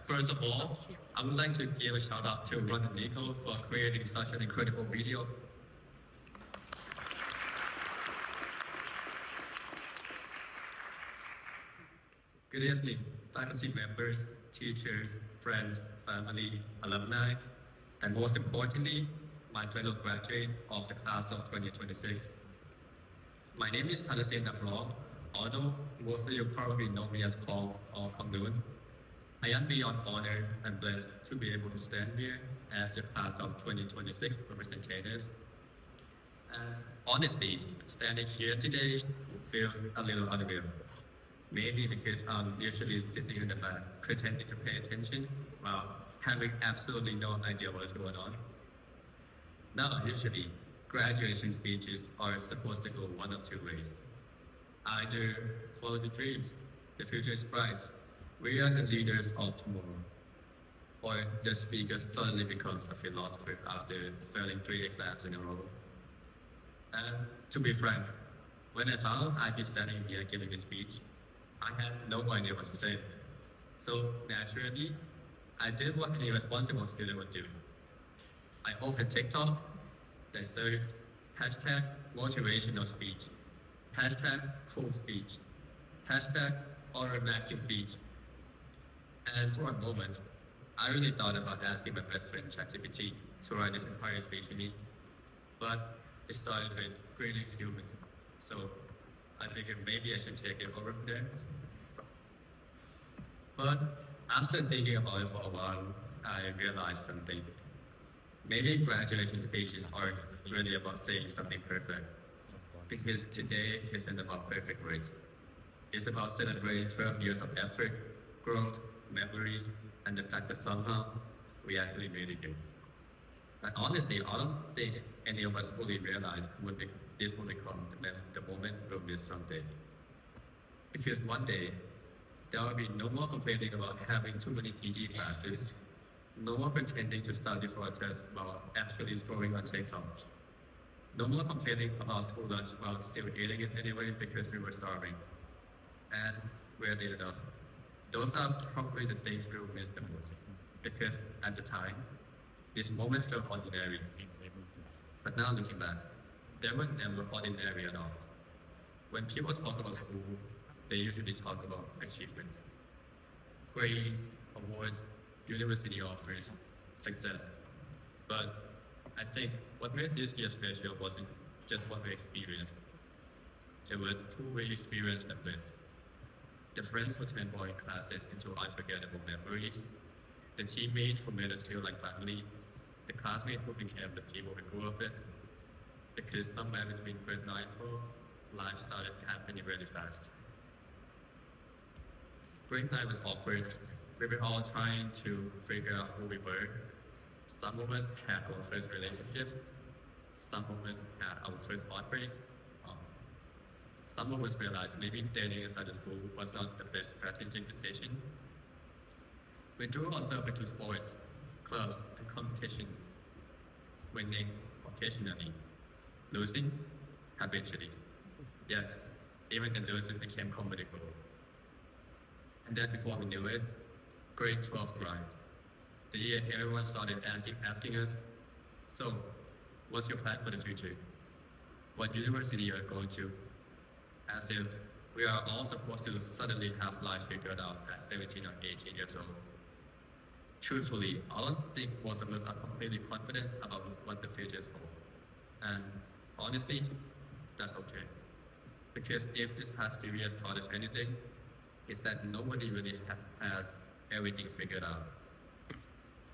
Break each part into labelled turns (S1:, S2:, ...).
S1: First of all, I would like to give a shout out to Ron and Nico for creating such an incredible video. Good evening, faculty members, teachers, friends, family, alumni, and most importantly, my fellow graduate of the class of 2026. My name is Thanasen Namrong, although most of you probably know me as Kong or Kongnoon. I am beyond honored and blessed to be able to stand here as the class of 2026 representatives. And honestly, standing here today feels a little unreal. Maybe because I'm usually sitting in the back pretending to pay attention while having absolutely no idea what's going on. Now, usually, graduation speeches are supposed to go one of two ways. Either follow the dreams, the future is bright, we are the leaders of tomorrow. Or the speaker suddenly becomes a philosopher after failing 3 exams in a row. And to be frank, when I found I'd be standing here giving a speech, I had no idea what to say. So naturally, I did what any responsible student would do. I opened TikTok, then searched hashtag motivational speech, hashtag cool speech, hashtag or relaxing speech. And for a moment, I really thought about asking my best friend ChatGPT to write this entire speech for me. But it started with greetings humans. So I figured maybe I should take it over from there. But after thinking about it for a while, I realized something. Maybe graduation speeches aren't really about saying something perfect. Because today isn't about perfect grades. It's about celebrating 12 years of effort, growth, memories, and the fact that somehow we actually made it here. And honestly, I don't think any of us fully realize this will become the moment we'll miss someday. Because one day, there will be no more complaining about having too many PG classes, no more pretending to study for a test while actually scrolling on TikTok, no more complaining about school lunch while still eating it anyway because we were starving. And weirdly enough, those are probably the things we will miss the most. Because at the time, this moment felt ordinary. But now looking back, they were never ordinary at all. When people talk about school, they usually talk about achievements. Grades, awards, university offers, success. But I think what made this year special wasn't just what we experienced. It was who we experienced it with. The friends who turned boring classes into unforgettable memories, the teammates who made us feel like family, the classmates who became the people we grew up with. Because somewhere between grade 9 and 12, life started happening really fast. Grade 9 was awkward. We were all trying to figure out who we were. Some of us had our first relationships. Some of us had our first heartbreaks. Some of us realized maybe dating inside the school was not the best strategic decision. We drew ourselves into sports, clubs, and competitions, winning occasionally, losing habitually. Yet, even the losers became comedy gold. And then before we knew it, grade 12 arrived. The year everyone started asking us, so, what's your plan for the future? What university are you going to? As if we are all supposed to suddenly have life figured out at 17 or 18 years old. Truthfully, I don't think most of us are completely confident about what the future is for. And honestly, that's okay. Because if this past few years taught us anything, it's that nobody really has everything figured out.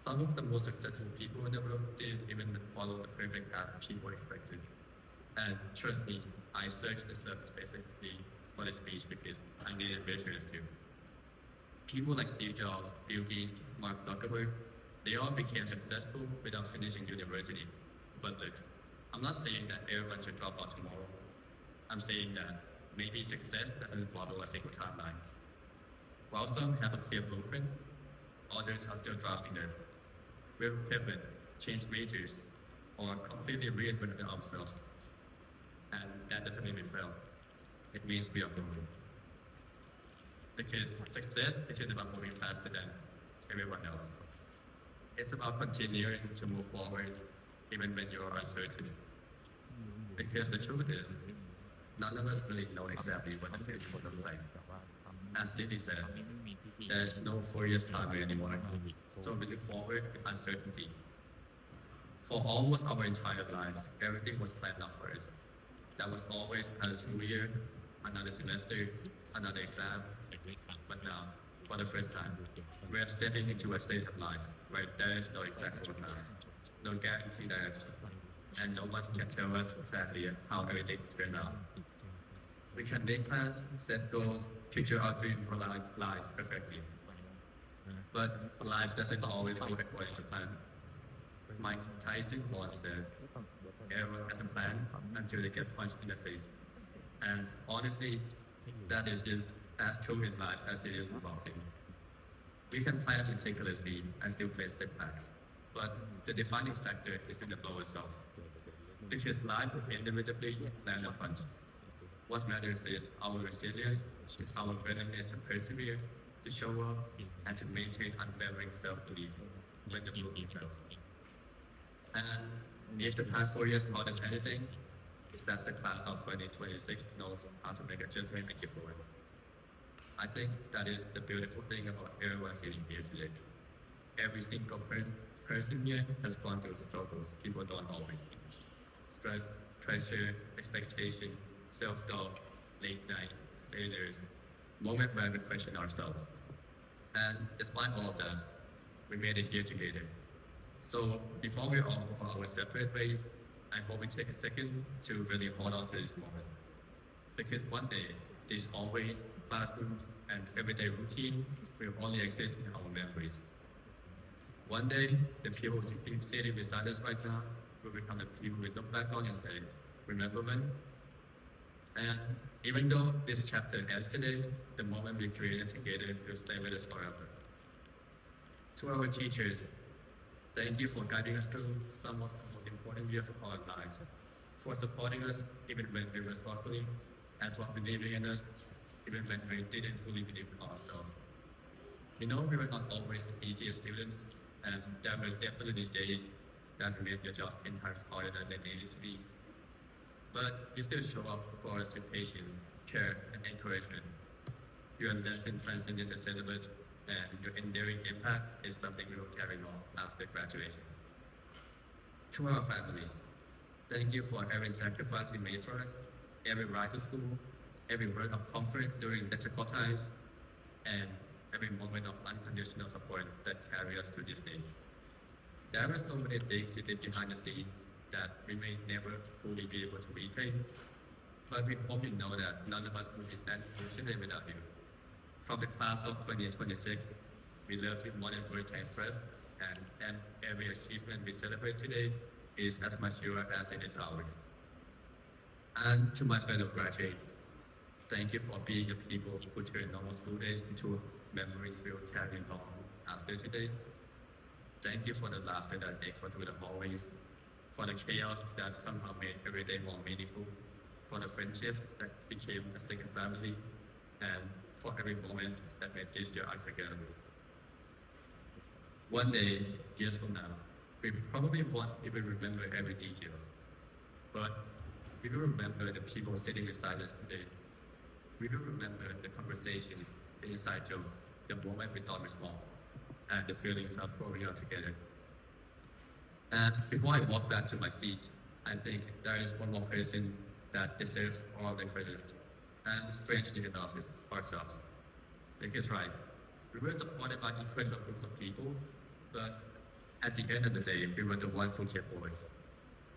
S1: Some of the most successful people in the world didn't even follow the perfect path people expected. And trust me, I searched this up specifically for the speech because I needed visuals too. People like Steve Jobs, Bill Gates, Mark Zuckerberg, they all became successful without finishing university. But look, I'm not saying that everyone should drop out tomorrow. I'm saying that maybe success doesn't follow a single timeline. While some have a clear blueprint, others are still drafting them. We'll pivot, change majors, or completely reinvent themselves. And that doesn't mean we fail. It means we are growing. Because success isn't about moving faster than everyone else. It's about continuing to move forward even when you're uncertain. Because the truth is, none of us really know exactly what the future will look like. As Lily said, there's no 4 years timer anymore, so we look forward with uncertainty. For almost our entire lives, everything was planned out for us. That was always another school year, another semester, another exam. But now, for the first time, we are stepping into a stage of life where there is no exact roadmap, no guaranteed direction, and no one can tell us exactly how everything will turn out. We can make plans, set goals, picture our dream for lives perfectly. But life doesn't always go according to plan. Mike Tyson once said, everyone has a plan until they get punched in the face. And honestly, that is just as true in life as it is in boxing. We can plan meticulously and still face setbacks, but the defining factor is in the blow itself. Because life will inevitably land a punch. What matters is our resilience, is our willingness to persevere, to show up, and to maintain unwavering self-belief when the blue fails. And if the past 4 years taught us anything, it's that the class of 2026 knows how to make adjustment and keep going. I think that is the beautiful thing about everyone sitting here today. Every single person here has gone through struggles people don't always see. Stress, pressure, expectation, self-doubt, late night, failures, moment where we question ourselves. And despite all of that, we made it here together. So before we all go our separate ways, I hope we take a second to really hold on to this moment. Because one day, these always classrooms and everyday routine will only exist in our memories. One day, the people sitting beside us right now will become the people we look back on and say, remember when? And even though this chapter ends today, the moment we created together will stay with us forever. To our teachers, thank you for guiding us through some of the most important years of our lives, for supporting us even when we were struggling, and for believing in us even when we didn't fully believe in ourselves. We know we were not always the easiest students, and there were definitely days that made your job 10 times harder than they needed to be. But you still show up for us with patience, care, and encouragement. Your lesson transcended the syllabus, and your enduring impact is something we will carry on after graduation. To our families, thank you for every sacrifice you made for us, every ride to school, every word of comfort during difficult times, and every moment of unconditional support that carry us to this day. There are so many things you did behind the scenes that we may never fully be able to repay, but we hope you know that none of us would be standing here today without you. From the class of 2026, we love you more than words can express, and every achievement we celebrate today is as much yours as it is ours. And to my fellow graduates, thank you for being the people who turn normal school days into memories we'll carry on after today. Thank you for the laughter that echoed through the hallways, for the chaos that somehow made every day more meaningful, for the friendships that became a second family, and for every moment that made this year unforgettable. One day, years from now, we probably won't even remember every detail, but we will remember the people sitting beside us today. We will remember the conversations, the inside jokes, the moment we thought was small, and the feelings of growing up together. And before I walk back to my seat, I think there is one more person that deserves all the credit. And strangely enough, it's ourselves. Because right, we were supported by incredible groups of people, but at the end of the day, we were the ones who kept going.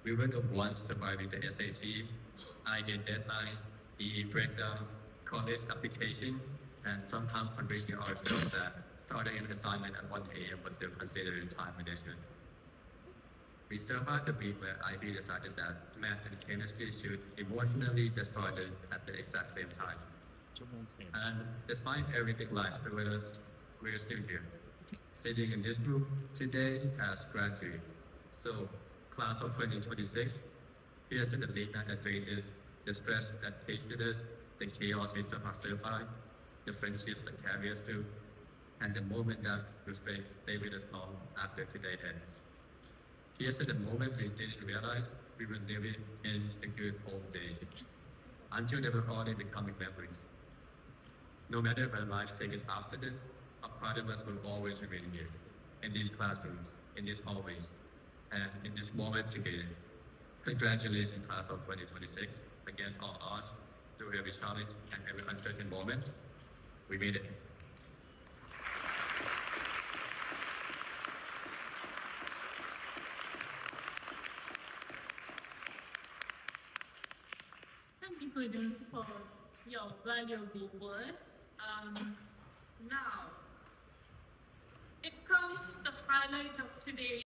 S1: We were the ones surviving the SAT, IE deadlines, EE breakdowns, college application, and somehow convincing ourselves that starting an assignment at 1 a.m. was still considered time management. We survived the week where IB decided that math and chemistry should emotionally destroy us at the exact same time. And despite everything life threw at us, we're still here, sitting in this room today as graduates. So, class of 2026, here's to the late night that drained us, the stress that tasted us, the chaos we somehow survived, the friendships that carry us through, and the moment that will stay with us long after today ends. Here's to the moment we didn't realize we were living in the good old days, until they were already becoming memories. No matter where life takes us after this, a part of us will always remain here, in these classrooms, in these hallways, and in this moment together. Congratulations, class of 2026. Against all odds, through every challenge and every uncertain moment, we made it.
S2: Thank you, Kongnoon, for your valuable words. Now, it comes the highlight of today